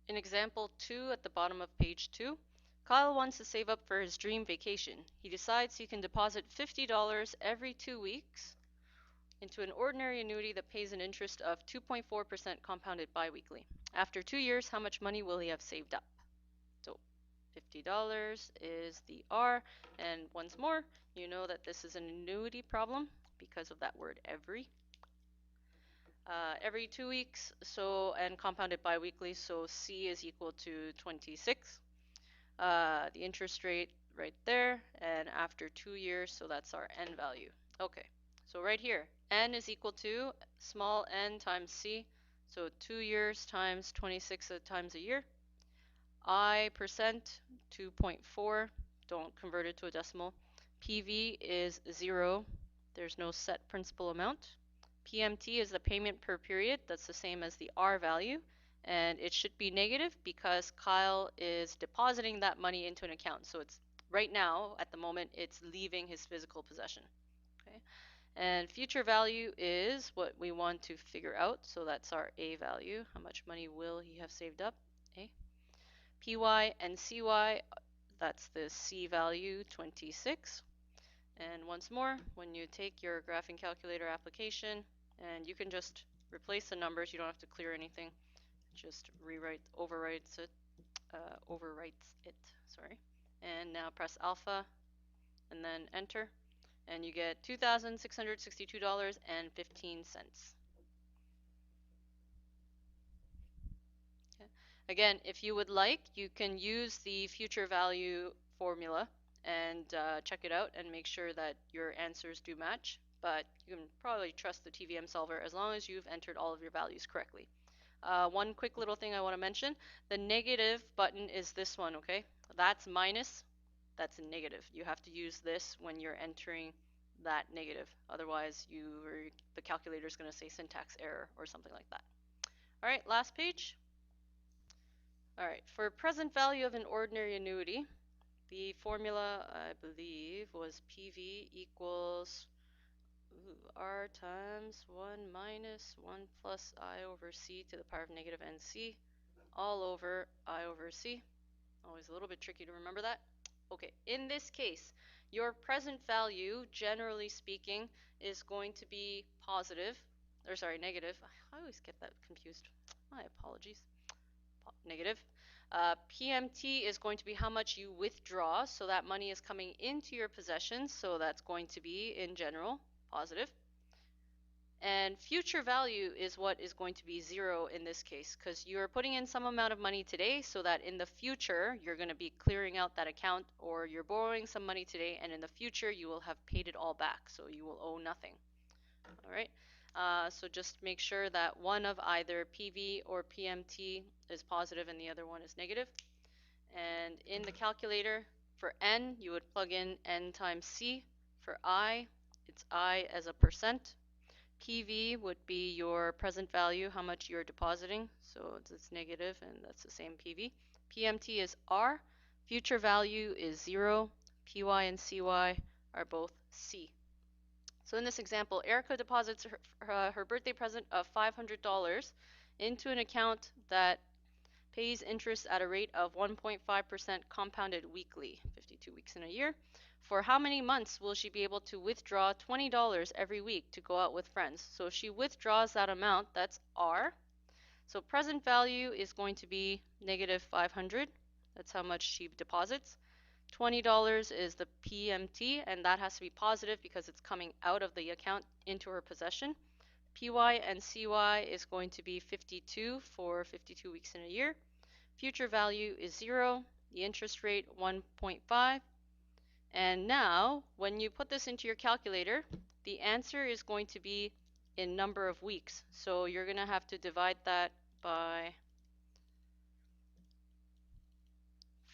In example 2 at the bottom of page 2, Kyle wants to save up for his dream vacation. He decides he can deposit $50 every 2 weeks into an ordinary annuity that pays an interest of 2.4% compounded biweekly. After 2 years, how much money will he have saved up? So $50 is the R, and once more, you know that this is an annuity problem because of that word every. Every 2 weeks, so and compounded biweekly, so C is equal to 26. The interest rate right there, and after 2 years, so that's our N value. Okay, so right here, N is equal to small n times C, so 2 years times 26 times a year. I percent 2.4, don't convert it to a decimal. PV is 0, there's no set principal amount. PMT is the payment per period, that's the same as the R value, and it should be negative because Kyle is depositing that money into an account. So it's right now, at the moment, it's leaving his physical possession. Okay, and future value is what we want to figure out, so that's our A value. How much money will he have saved up? A. PY and CY, that's the C value, 26. And once more, when you take your graphing calculator application, and you can just replace the numbers, you don't have to clear anything, just overwrites it, sorry. And now press alpha, and then enter, and you get $2,662.15. Okay. Again, if you would like, you can use the future value formula and check it out and make sure that your answers do match. But you can probably trust the TVM solver as long as you've entered all of your values correctly. One quick little thing I want to mention, the negative button is this one, okay? That's minus, that's a negative. You have to use this when you're entering that negative. Otherwise, the calculator is going to say syntax error or something like that. All right, last page. All right, for present value of an ordinary annuity, the formula, I believe, was PV equals R times 1 minus 1 plus I over C to the power of negative NC all over I over C. Always a little bit tricky to remember that. Okay, in this case, your present value, generally speaking, is going to be positive, or sorry, negative. I always get that confused. My apologies. Negative. PMT is going to be how much you withdraw, so that money is coming into your possession, so that's going to be, in general, positive. And future value is what is going to be 0 in this case, because you're putting in some amount of money today so that in the future you're going to be clearing out that account, or you're borrowing some money today and in the future you will have paid it all back, so you will owe nothing. All right. So just make sure that one of either PV or PMT is positive and the other one is negative. And in the calculator, for N, you would plug in N times C. For I, it's I as a percent. PV would be your present value, how much you're depositing. So it's negative, and that's the same PV. PMT is R. Future value is 0. PY and CY are both C. So in this example, Erica deposits her birthday present of $500 into an account that pays interest at a rate of 1.5% compounded weekly, 52 weeks in a year. For how many months will she be able to withdraw $20 every week to go out with friends? So if she withdraws that amount, that's R. So present value is going to be negative 500. That's how much she deposits. $20 is the PMT, and that has to be positive because it's coming out of the account into her possession. PY and CY is going to be 52 for 52 weeks in a year. Future value is 0, the interest rate 1.5. And now, when you put this into your calculator, the answer is going to be in number of weeks. So you're going to have to divide that by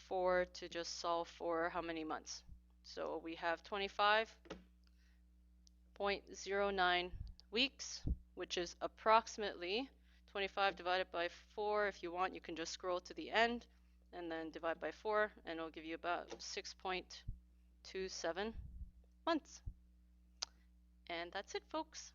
4 to just solve for how many months. So we have 25.09 weeks, which is approximately 25 divided by 4. If you want, you can just scroll to the end and then divide by 4, and it'll give you about 6.27 months. And that's it, folks.